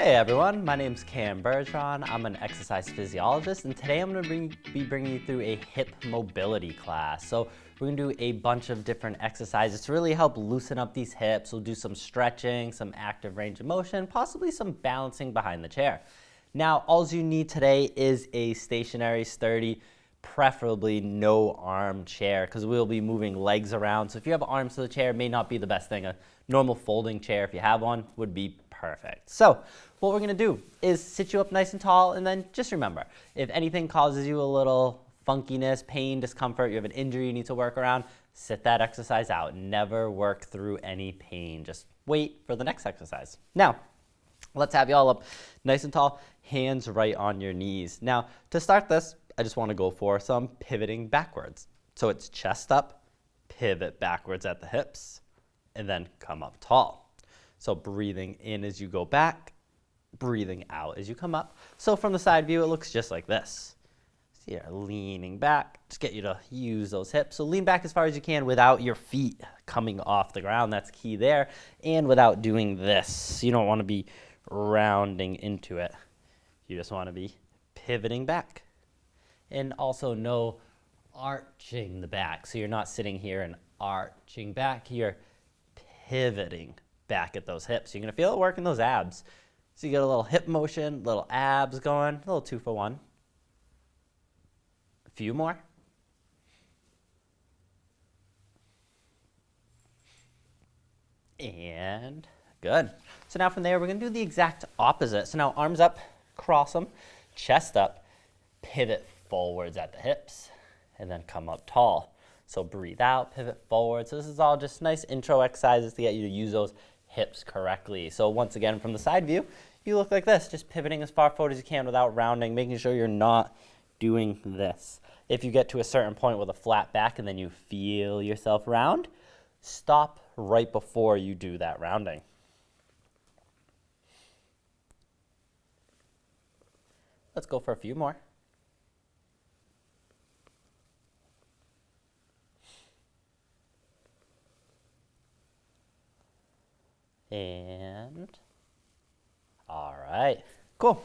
Hey everyone, my name's Cameron Bergeron. I'm an exercise physiologist, and today I'm going to be bringing you through a hip mobility class. So we're going to do a bunch of different exercises to really help loosen up these hips. We'll do some stretching, some active range of motion, possibly some balancing behind the chair. Now, all you need today is a stationary, sturdy, preferably no arm chair, because we'll be moving legs around. So if you have arms to the chair, it may not be the best thing. A normal folding chair, if you have one, would be perfect. So what we're going to do is sit you up nice and tall, and then just remember, if anything causes you a little funkiness, pain, discomfort, you have an injury you need to work around, sit that exercise out. Never work through any pain. Just wait for the next exercise. Now, let's have you all up nice and tall, hands right on your knees. Now, to start this, I just want to go for some pivoting backwards. So it's chest up, pivot backwards at the hips, and then come up tall. So breathing in as you go back, breathing out as you come up. So from the side view, it looks just like this. So you're leaning back, just get you to use those hips. So lean back as far as you can without your feet coming off the ground. That's key there. And without doing this. You don't want to be rounding into it. You just want to be pivoting back. And also no arching the back. So you're not sitting here and arching back. You're pivoting back at those hips. You're going to feel it working those abs. So you get a little hip motion, little abs going, a little 2 for 1. A few more. And good. So now from there, we're going to do the exact opposite. So now arms up, cross them, chest up, pivot forwards at the hips, and then come up tall. So breathe out, pivot forward. So this is all just nice intro exercises to get you to use those hips correctly. So once again, from the side view, you look like this, just pivoting as far forward as you can without rounding, making sure you're not doing this. If you get to a certain point with a flat back and then you feel yourself round, stop right before you do that rounding. Let's go for a few more. And all right, cool.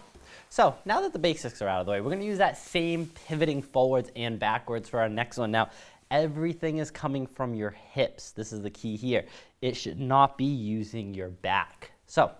So now that the basics are out of the way, we're going to use that same pivoting forwards and backwards for our next one. Now, everything is coming from your hips. This is the key here. It should not be using your back. So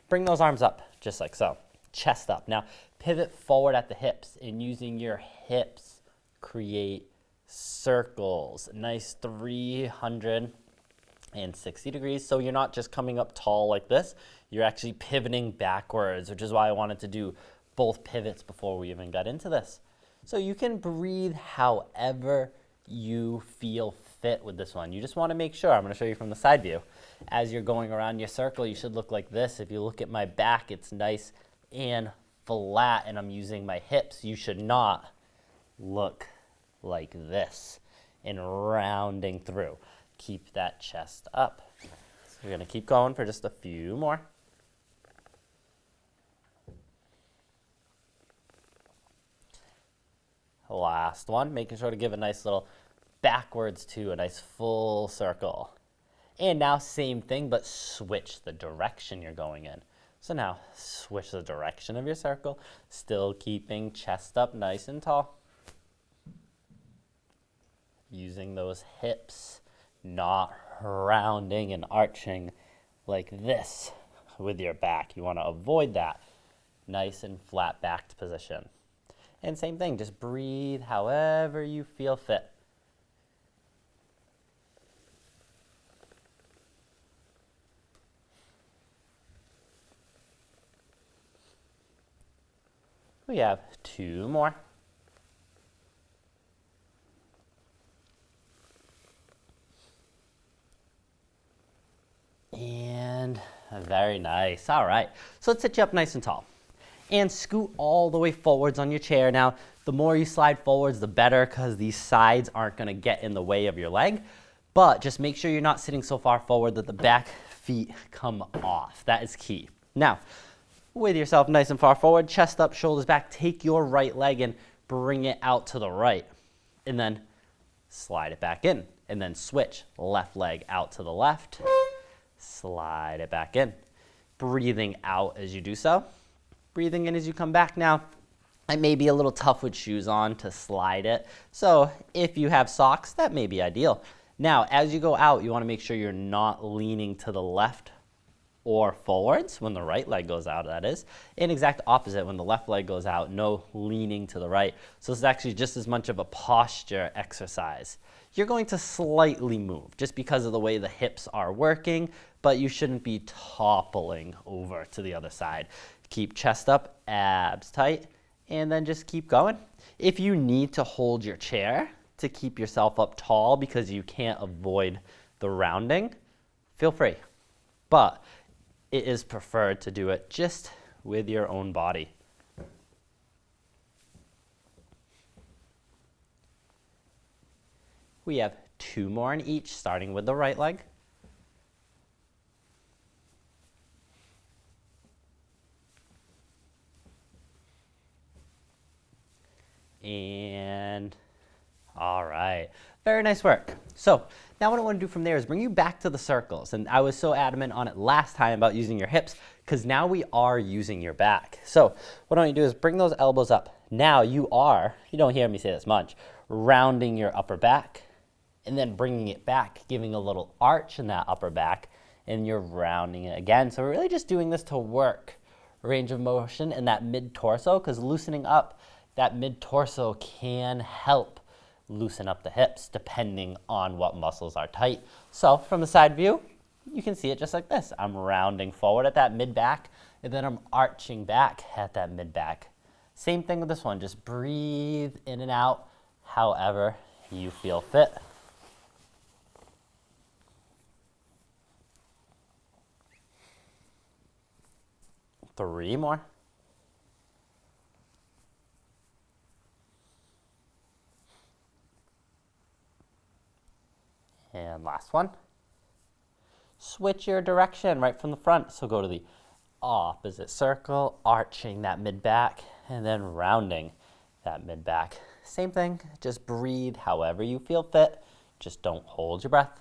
bring those arms up just like so. Chest up. Now, pivot forward at the hips, and using your hips, create circles. Nice 360 degrees. So you're not just coming up tall like this. You're actually pivoting backwards, which is why I wanted to do both pivots before we even got into this. So you can breathe however you feel fit with this one. You just want to make sure, I'm going to show you from the side view. As you're going around your circle, you should look like this. If you look at my back, it's nice and flat, and I'm using my hips. You should not look like this and rounding through. Keep that chest up. So we're going to keep going for just a few more. Last one, making sure to give a nice little backwards too, a nice full circle. And now same thing, but switch the direction you're going in. So now switch the direction of your circle, still keeping chest up nice and tall. Using those hips, not rounding and arching like this with your back. You want to avoid that. Nice and flat backed position. And same thing, just breathe however you feel fit. We have 2 more. And very nice. All right, so let's sit you up nice and tall. And scoot all the way forwards on your chair. Now, the more you slide forwards, the better, because these sides aren't going to get in the way of your leg. But just make sure you're not sitting so far forward that the back feet come off. That is key. Now, with yourself nice and far forward, chest up, shoulders back, take your right leg and bring it out to the right. And then slide it back in. And then switch, left leg out to the left. Slide it back in. breathing out as you do so. Breathing in as you come back. Now, it may be a little tough with shoes on to slide it. So if you have socks, that may be ideal. Now, as you go out, you want to make sure you're not leaning to the left or forwards when the right leg goes out, that is. And exact opposite, when the left leg goes out, no leaning to the right. So this is actually just as much of a posture exercise. You're going to slightly move just because of the way the hips are working, but you shouldn't be toppling over to the other side. Keep chest up, abs tight, and then just keep going. If you need to hold your chair to keep yourself up tall because you can't avoid the rounding, feel free. But it is preferred to do it just with your own body. We have 2 more in each, starting with the right leg. And all right, very nice work. So now what I want to do from there is bring you back to the circles. And I was so adamant on it last time about using your hips because now we are using your back. So what I want you to do is bring those elbows up. Now you don't hear me say this much, rounding your upper back and then bringing it back, giving a little arch in that upper back, and you're rounding it again. So we're really just doing this to work range of motion in that mid-torso, because loosening up that mid-torso can help loosen up the hips depending on what muscles are tight. So from the side view, you can see it just like this. I'm rounding forward at that mid-back, and then I'm arching back at that mid-back. Same thing with this one. Just breathe in and out however you feel fit. Three more. And last one. Switch your direction right from the front. So go to the opposite circle, arching that mid-back, and then rounding that mid-back. Same thing, just breathe however you feel fit. Just don't hold your breath.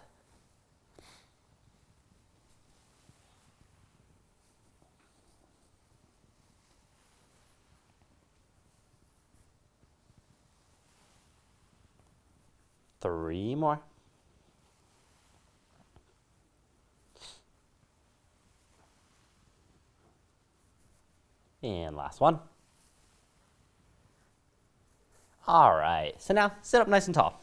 Three more. And last one. All right, so now sit up nice and tall.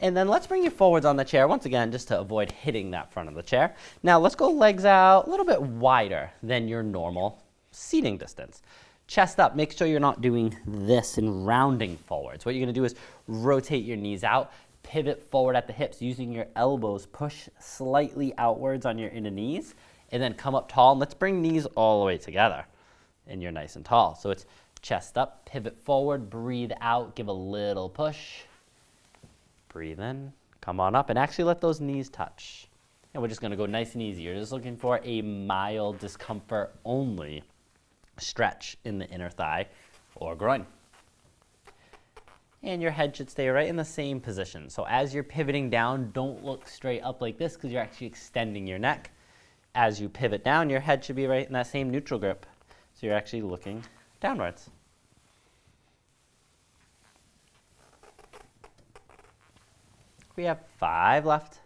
And then let's bring you forwards on the chair once again, just to avoid hitting that front of the chair. Now let's go legs out a little bit wider than your normal seating distance. Chest up, make sure you're not doing this and rounding forwards. What you're gonna do is rotate your knees out, pivot forward at the hips, using your elbows, push slightly outwards on your inner knees, and then come up tall. And let's bring knees all the way together. And you're nice and tall. So it's chest up, pivot forward, breathe out, give a little push. Breathe in, come on up, and actually let those knees touch. And we're just gonna go nice and easy. You're just looking for a mild discomfort only stretch in the inner thigh or groin. And your head should stay right in the same position. So as you're pivoting down, don't look straight up like this because you're actually extending your neck. As you pivot down, your head should be right in that same neutral grip. So you're actually looking downwards. We have 5 left.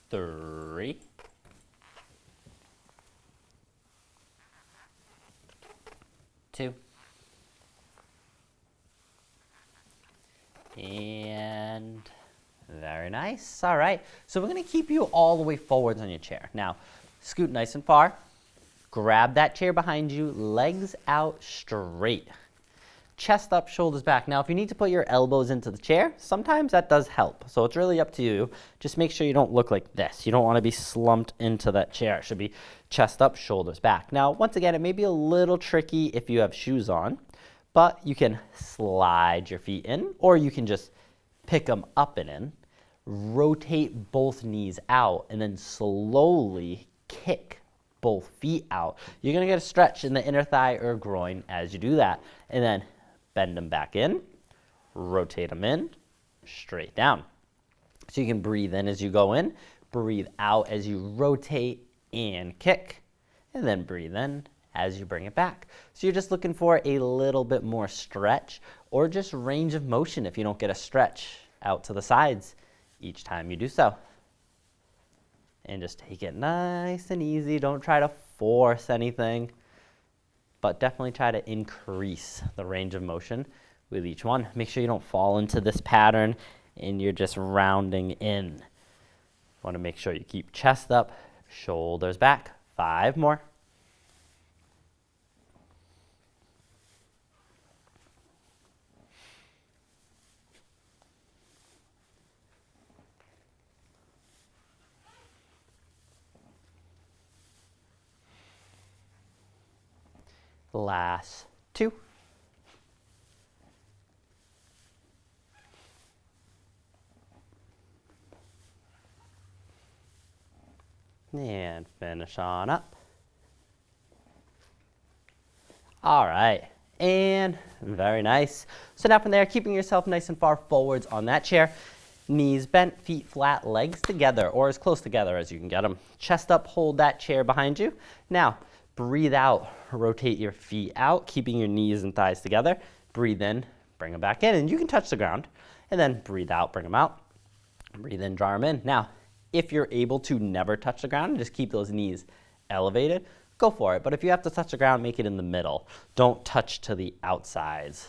Three. Two. And very nice. All right. So we're going to keep you all the way forwards on your chair. Now, scoot nice and far. Grab that chair behind you. Legs out straight. Chest up, shoulders back. Now, if you need to put your elbows into the chair, sometimes that does help. So it's really up to you. Just make sure you don't look like this. You don't want to be slumped into that chair. It should be chest up, shoulders back. Now, once again, it may be a little tricky if you have shoes on, but you can slide your feet in, or you can just pick them up and in, rotate both knees out, and then slowly kick both feet out. You're gonna get a stretch in the inner thigh or groin as you do that, and then bend them back in, rotate them in, straight down. So you can breathe in as you go in, breathe out as you rotate and kick, and then breathe in as you bring it back. So you're just looking for a little bit more stretch or just range of motion if you don't get a stretch out to the sides each time you do so. And just take it nice and easy. Don't try to force anything, but definitely try to increase the range of motion with each one. Make sure you don't fall into this pattern and you're just rounding in. You want to make sure you keep chest up, shoulders back. 5 more. Last 2. And finish on up. All right, and very nice. So now from there, keeping yourself nice and far forwards on that chair, knees bent, feet flat, legs together, or as close together as you can get them. Chest up, hold that chair behind you. Now, breathe out, rotate your feet out, keeping your knees and thighs together. Breathe in, bring them back in, and you can touch the ground. And then breathe out, bring them out. Breathe in, draw them in. Now, if you're able to never touch the ground and just keep those knees elevated, go for it. But if you have to touch the ground, make it in the middle. Don't touch to the outsides.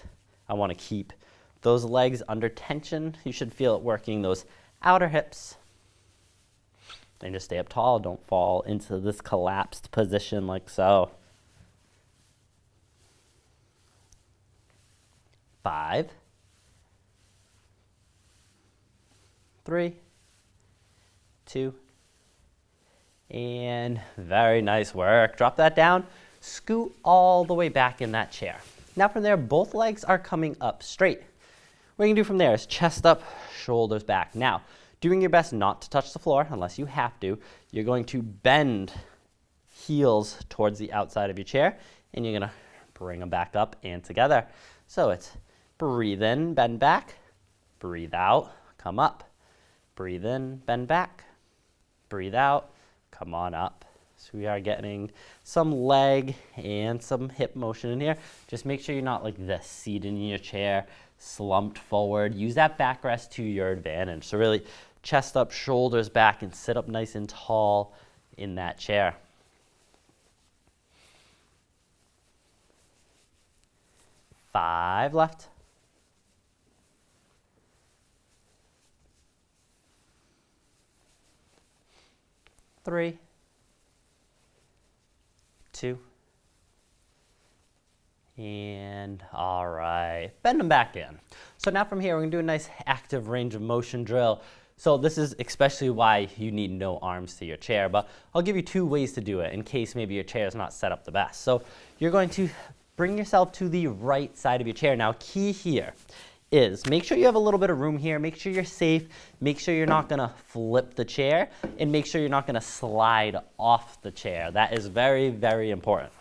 I want to keep those legs under tension. You should feel it working those outer hips. And just stay up tall. Don't fall into this collapsed position like so. 5, 3, 2, and very nice work. Drop that down. Scoot all the way back in that chair. Now from there, both legs are coming up straight. What you can do from there is chest up, shoulders back. Now, doing your best not to touch the floor unless you have to. You're going to bend heels towards the outside of your chair, and you're going to bring them back up and together. So it's breathe in, bend back, breathe out, come up, breathe in, bend back, breathe out, come on up. So we are getting some leg and some hip motion in here. Just make sure you're not like this, seated in your chair, slumped forward. Use that backrest to your advantage. So really chest up, shoulders back, and sit up nice and tall in that chair. Five left. 3, 2, and all right, bend them back in. So now from here, we're gonna do a nice active range of motion drill. So this is especially why you need no arms to your chair, but I'll give you 2 ways to do it in case maybe your chair is not set up the best. So you're going to bring yourself to the right side of your chair. Now, key here is make sure you have a little bit of room here, make sure you're safe, make sure you're not gonna flip the chair, and make sure you're not gonna slide off the chair. That is very, very important.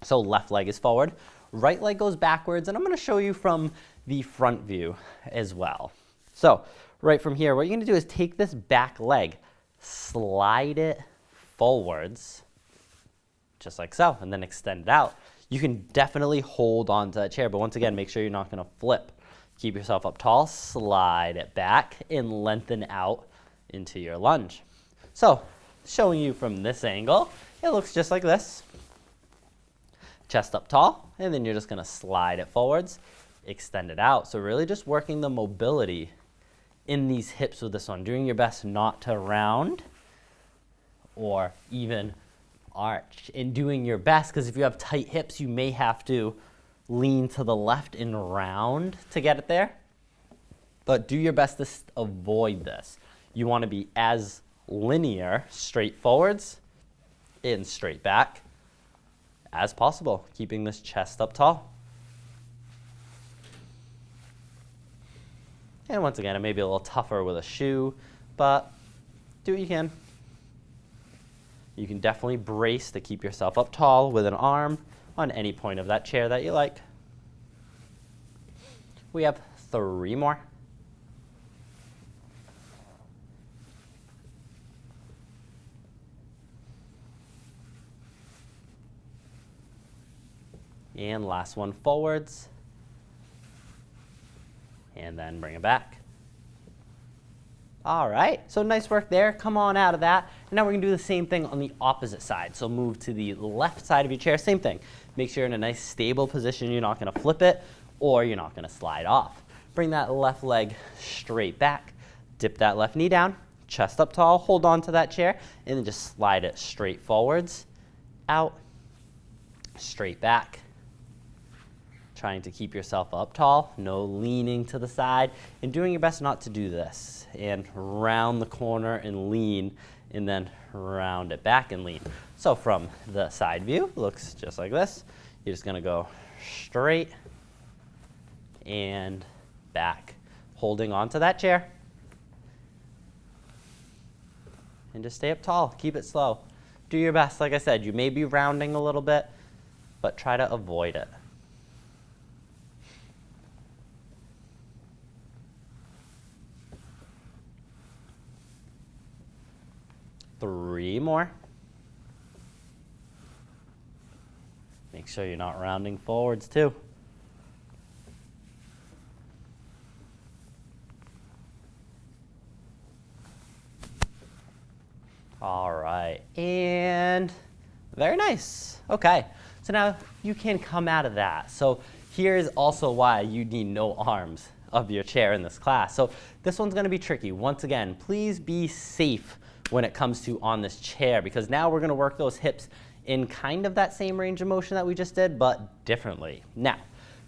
So left leg is forward, right leg goes backwards, and I'm gonna show you from the front view as well. So right from here, what you're gonna do is take this back leg, slide it forwards, just like so, and then extend it out. You can definitely hold on to that chair, but once again, make sure you're not gonna flip. Keep yourself up tall, slide it back, and lengthen out into your lunge. So, showing you from this angle, it looks just like this. Chest up tall, and then you're just gonna slide it forwards, extend it out. So really just working the mobility in these hips with this one, doing your best not to round or even arch, and doing your best, because if you have tight hips, you may have to lean to the left and round to get it there. But do your best to avoid this. You want to be as linear, straight forwards and straight back as possible, keeping this chest up tall. And once again, it may be a little tougher with a shoe, but do what you can. You can definitely brace to keep yourself up tall with an arm on any point of that chair that you like. We have 3 more. And last one forwards. And then bring it back. All right, so nice work there. Come on out of that. And now we're gonna do the same thing on the opposite side. So move to the left side of your chair, same thing. Make sure you're in a nice stable position. You're not gonna flip it or you're not gonna slide off. Bring that left leg straight back. Dip that left knee down, chest up tall, hold on to that chair, and then just slide it straight forwards, out, straight back. Trying to keep yourself up tall, no leaning to the side, and doing your best not to do this. And round the corner and lean, and then round it back and lean. So from the side view, looks just like this. You're just gonna go straight and back, holding onto that chair. And just stay up tall, keep it slow. Do your best, like I said, you may be rounding a little bit, but try to avoid it. Three more. Make sure you're not rounding forwards too. All right, and very nice. Okay, so now you can come out of that. So here's also why you need no arms of your chair in this class. So this one's gonna be tricky. Once again, please be safe when it comes to on this chair, because now we're gonna work those hips in kind of that same range of motion that we just did, but differently. Now,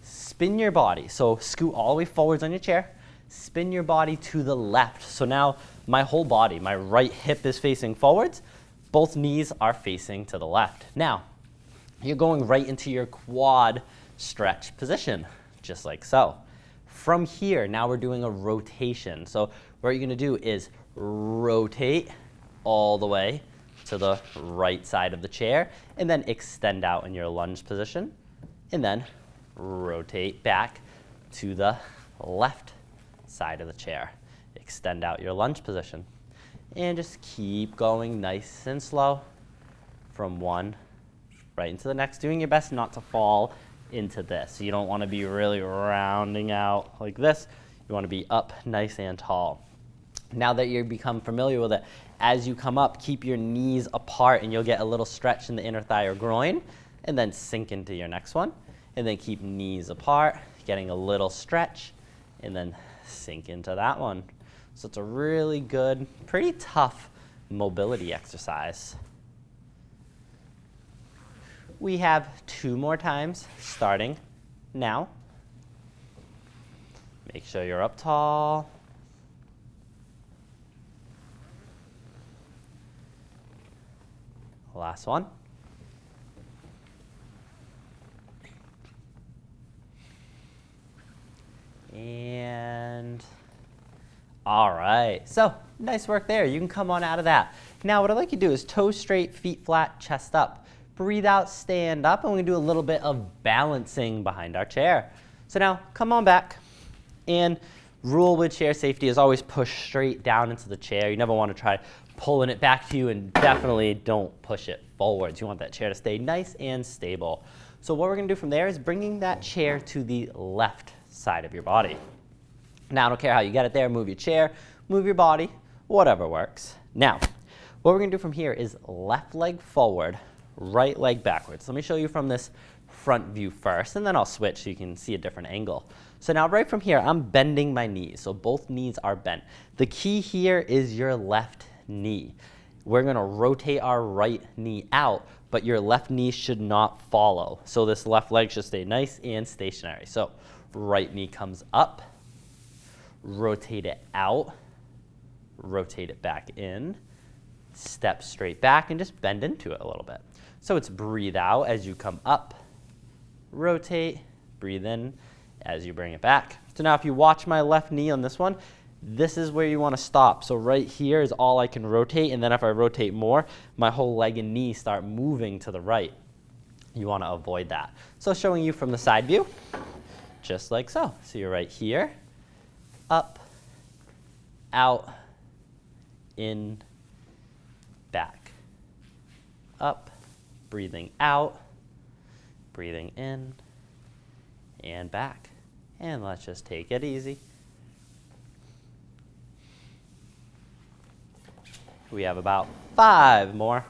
spin your body. So scoot all the way forwards on your chair, spin your body to the left. So now my whole body, my right hip is facing forwards, both knees are facing to the left. Now, you're going right into your quad stretch position, just like so. From here, now we're doing a rotation. So what you're gonna do is rotate all the way to the right side of the chair, and then extend out in your lunge position, and then rotate back to the left side of the chair. Extend out your lunge position. And just keep going nice and slow from one right into the next, doing your best not to fall into this. You don't want to be really rounding out like this. You want to be up nice and tall. Now that you've become familiar with it, as you come up, keep your knees apart and you'll get a little stretch in the inner thigh or groin, and then sink into your next one. And then keep knees apart, getting a little stretch, and then sink into that one. So it's a really good, pretty tough mobility exercise. We have 2 more times, starting now. Make sure you're up tall. Last one. And all right, so nice work there. You can come on out of that. Now what I'd like you to do is toes straight, feet flat, chest up. Breathe out, stand up, and we're gonna do a little bit of balancing behind our chair. So now come on back, and rule with chair safety is always push straight down into the chair. You never wanna try pulling it back to you, and definitely don't push it forwards. You want that chair to stay nice and stable. So what we're gonna do from there is bringing that chair to the left side of your body. Now I don't care how you get it there, move your chair, move your body, whatever works. Now, what we're gonna do from here is left leg forward, right leg backwards. Let me show you from this front view first, and then I'll switch so you can see a different angle. So now right from here, I'm bending my knees, so both knees are bent. The key here is your left knee. We're gonna rotate our right knee out, but your left knee should not follow. So this left leg should stay nice and stationary. So right knee comes up, rotate it out, rotate it back in, step straight back, and just bend into it a little bit. So it's breathe out as you come up, rotate, breathe in as you bring it back. So now if you watch my left knee on this one, this is where you want to stop. So right here is all I can rotate, and then if I rotate more, my whole leg and knee start moving to the right. You want to avoid that. So showing you from the side view, just like so. So you're right here, up, out, in, back, up, breathing out, breathing in, and back. And let's just take it easy. We have about 5 more.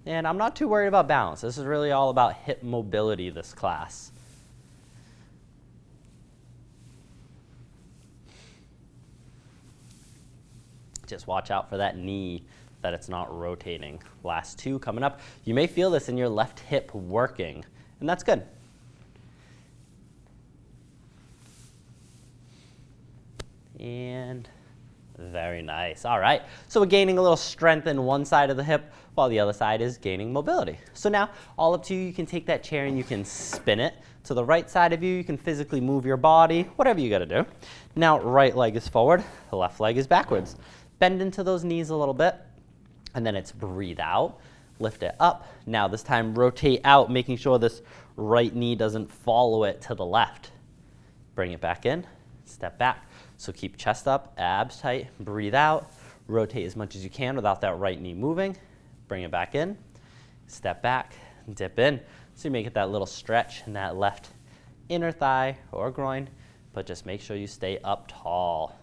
And I'm not too worried about balance. This is really all about hip mobility this class. Just watch out for that knee, that it's not rotating. Last 2 coming up. You may feel this in your left hip working, and that's good. And very nice. All right, so we're gaining a little strength in one side of the hip while the other side is gaining mobility. So now, all up to you, you can take that chair and you can spin it to the right side of you. You can physically move your body, whatever you gotta do. Now, right leg is forward, the left leg is backwards. Bend into those knees a little bit, and then it's breathe out, lift it up. Now this time, rotate out, making sure this right knee doesn't follow it to the left. Bring it back in, step back. So keep chest up, abs tight, breathe out, rotate as much as you can without that right knee moving. Bring it back in, step back, dip in. So you make it that little stretch in that left inner thigh or groin, but just make sure you stay up tall.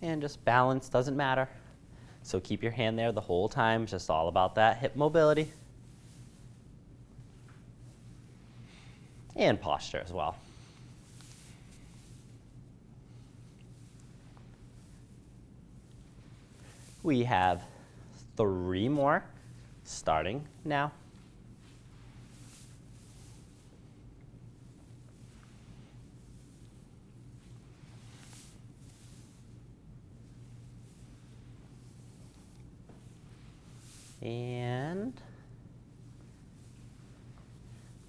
And just balance, doesn't matter. So keep your hand there the whole time, it's just all about that hip mobility. And posture as well. We have 3 more starting now. And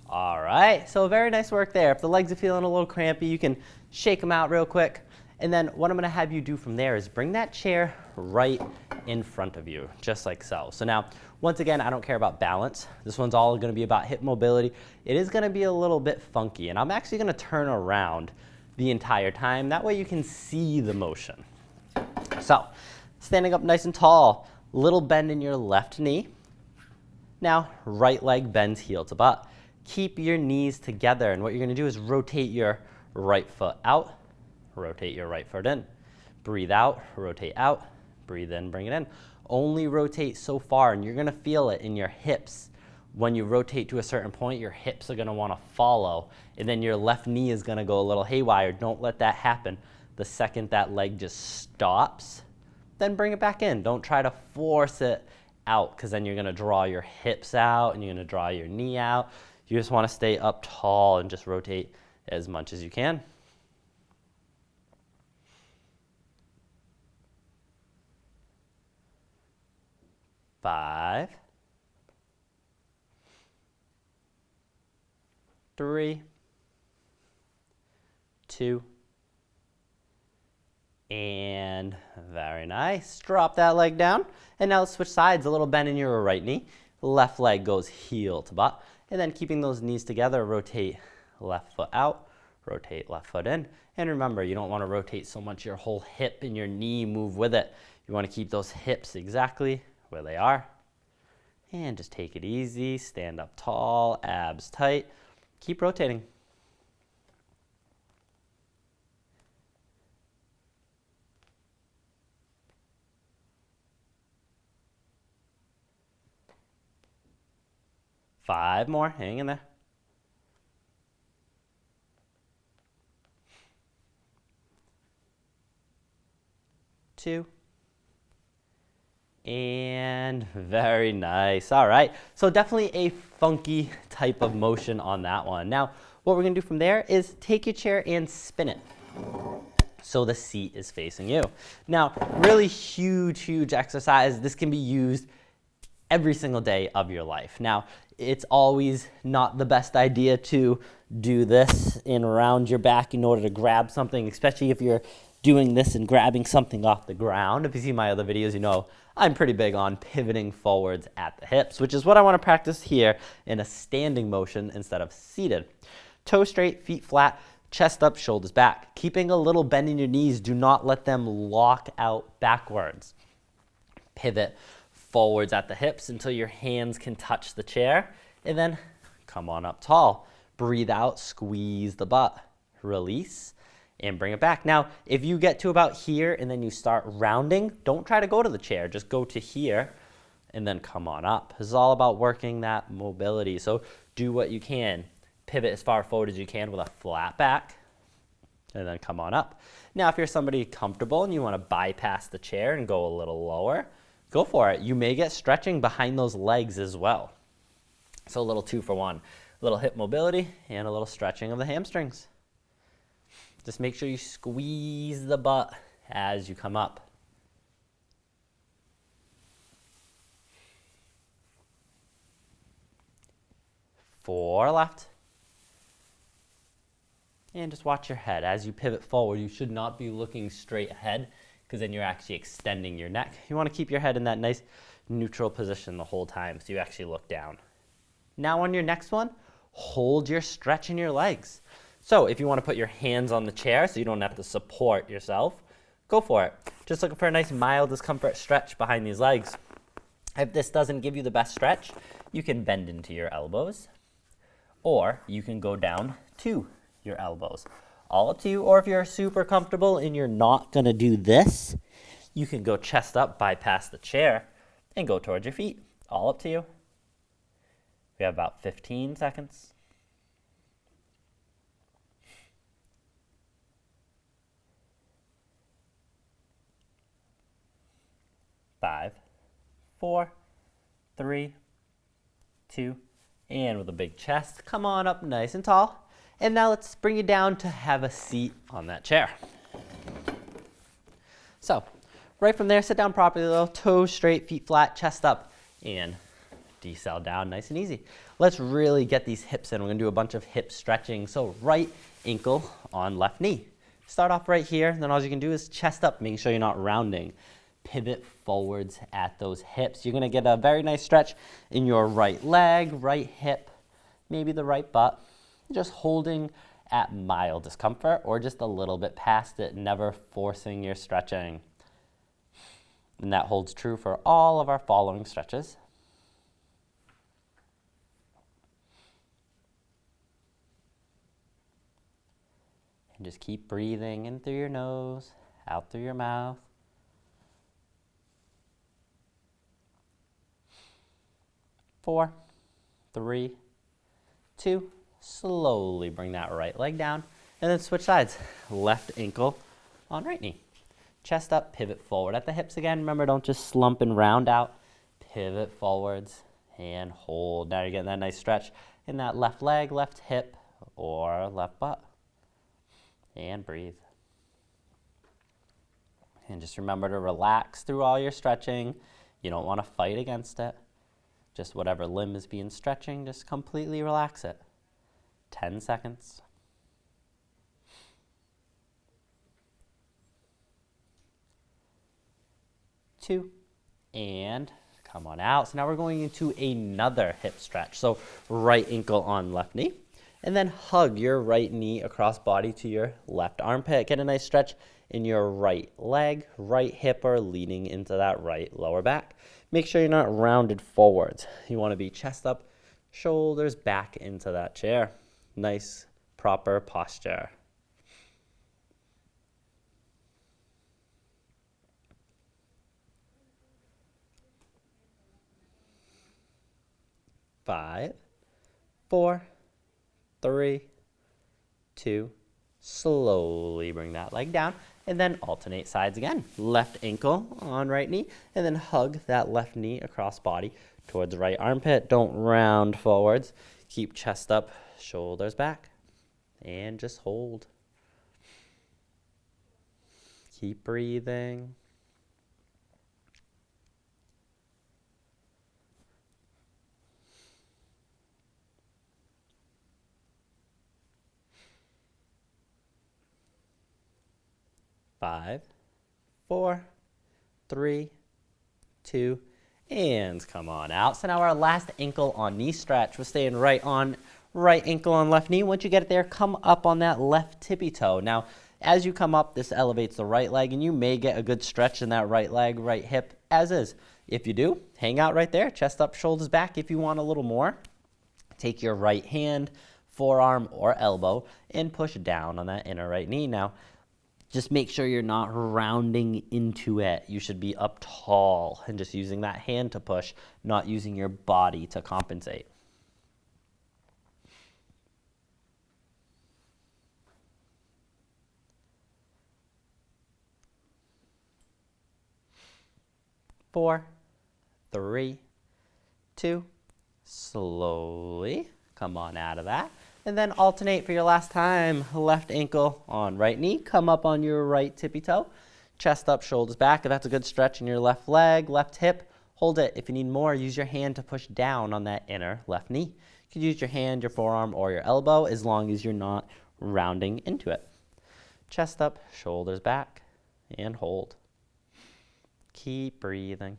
all right, so very nice work there. If the legs are feeling a little crampy, you can shake them out real quick. And then what I'm gonna have you do from there is bring that chair right in front of you, just like so. So now, once again, I don't care about balance. This one's all gonna be about hip mobility. It is gonna be a little bit funky, and I'm actually gonna turn around the entire time. That way you can see the motion. So, standing up nice and tall, little bend in your left knee. Now, right leg bends heel to butt. Keep your knees together, and what you're gonna do is rotate your right foot out, rotate your right foot in. Breathe out, rotate out, breathe in, bring it in. Only rotate so far, and you're gonna feel it in your hips. When you rotate to a certain point, your hips are gonna wanna follow, and then your left knee is gonna go a little haywire. Don't let that happen. The second that leg just stops, then bring it back in. Don't try to force it out, because then you're gonna draw your hips out, and you're gonna draw your knee out. You just wanna stay up tall and just rotate as much as you can. Five, 3, 2, and very nice. Drop that leg down. And now let's switch sides, a little bend in your right knee. Left leg goes heel to butt. And then keeping those knees together, rotate left foot out, rotate left foot in. And remember, you don't want to rotate so much your whole hip and your knee move with it. You want to keep those hips exactly where they are. And just take it easy, stand up tall, abs tight. Keep rotating. Five more, hang in there. 2. And very nice. All right, so definitely a funky type of motion on that one. Now, what we're gonna do from there is take your chair and spin it so the seat is facing you. Now, really huge exercise. This can be used every single day of your life. Now, it's always not the best idea to do this and around your back in order to grab something, especially if you're doing this and grabbing something off the ground. If you see my other videos, you know I'm pretty big on pivoting forwards at the hips, which is what I want to practice here in a standing motion instead of seated. Toes straight, feet flat, chest up, shoulders back. Keeping a little bend in your knees. Do not let them lock out backwards. Pivot forwards at the hips until your hands can touch the chair, and then come on up tall. Breathe out, squeeze the butt, release, and bring it back. Now, if you get to about here and then you start rounding, don't try to go to the chair. Just go to here and then come on up. This is all about working that mobility. So do what you can. Pivot as far forward as you can with a flat back, and then come on up. Now, if you're somebody comfortable and you want to bypass the chair and go a little lower, go for it. You may get stretching behind those legs as well. So a little 2 for 1. A little hip mobility and a little stretching of the hamstrings. Just make sure you squeeze the butt as you come up. Four left. And just watch your head. As you pivot forward, you should not be looking straight ahead, because then you're actually extending your neck. You want to keep your head in that nice neutral position the whole time, so you actually look down. Now on your next one, hold your stretch in your legs. So if you want to put your hands on the chair so you don't have to support yourself, go for it. Just looking for a nice mild discomfort stretch behind these legs. If this doesn't give you the best stretch, you can bend into your elbows, or you can go down to your elbows. All up to you. Or if you're super comfortable and you're not going to do this, you can go chest up, bypass the chair, and go towards your feet. All up to you. We have about 15 seconds. 5, 4, 3, 2, and with a big chest, come on up nice and tall. And now let's bring you down to have a seat on that chair. So, right from there, sit down properly, little toes straight, feet flat, chest up, and decel down nice and easy. Let's really get these hips in. We're gonna do a bunch of hip stretching. So right ankle on left knee. Start off right here, then all you can do is chest up, making sure you're not rounding. Pivot forwards at those hips. You're gonna get a very nice stretch in your right leg, right hip, maybe the right butt. Just holding at mild discomfort or just a little bit past it, never forcing your stretching. And that holds true for all of our following stretches. And just keep breathing in through your nose, out through your mouth. 4, 3, 2, slowly bring that right leg down, and then switch sides. Left ankle on right knee. Chest up, pivot forward at the hips again. Remember, don't just slump and round out. Pivot forwards and hold. Now you're getting that nice stretch in that left leg, left hip, or left butt. And breathe. And just remember to relax through all your stretching. You don't want to fight against it. Just whatever limb is being stretching, just completely relax it. 10 seconds. 2, and come on out. So now we're going into another hip stretch. So right ankle on left knee, and then hug your right knee across body to your left armpit. Get a nice stretch in your right leg, right hip, or leaning into that right lower back. Make sure you're not rounded forwards. You want to be chest up, shoulders back into that chair. Nice, proper posture. Five, 4, 3, 2, slowly bring that leg down, and then alternate sides again. Left ankle on right knee, and then hug that left knee across body towards the right armpit. Don't round forwards. Keep chest up, shoulders back, and just hold. Keep breathing. 5, 4, 3, 2, and come on out. So now our last ankle on knee stretch. We're staying right ankle on left knee. Once you get it there, come up on that left tippy toe. Now, as you come up, this elevates the right leg, and you may get a good stretch in that right leg, right hip, as is. If you do, hang out right there, chest up, shoulders back. If you want a little more, take your right hand, forearm, or elbow, and push down on that inner right knee. Now, just make sure you're not rounding into it. You should be up tall and just using that hand to push, not using your body to compensate. Four, 3, 2, slowly come on out of that. And then alternate for your last time. Left ankle on right knee. Come up on your right tippy toe. Chest up, shoulders back. If that's a good stretch in your left leg, left hip, hold it. If you need more, use your hand to push down on that inner left knee. You can use your hand, your forearm, or your elbow as long as you're not rounding into it. Chest up, shoulders back, and hold. Keep breathing.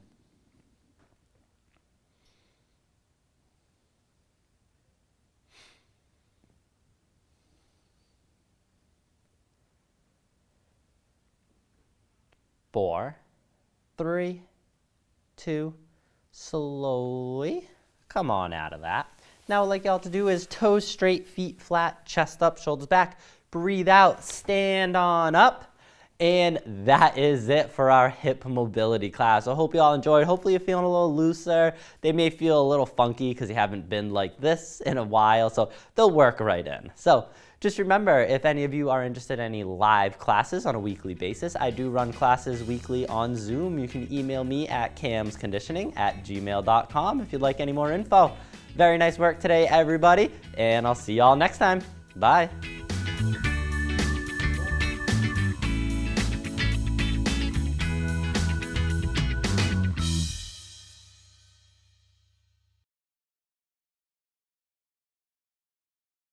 Four, 3, 2, slowly come on out of that. Now what I'd like y'all to do is toes straight, feet flat, chest up, shoulders back. Breathe out, stand on up. And that is it for our hip mobility class. I hope you all enjoyed. Hopefully you're feeling a little looser. They may feel a little funky because you haven't been like this in a while, so they'll work right in. So just remember, if any of you are interested in any live classes on a weekly basis, I do run classes weekly on Zoom. You can email me at camsconditioning@gmail.com if you'd like any more info. Very nice work today, everybody, and I'll see y'all next time. Bye.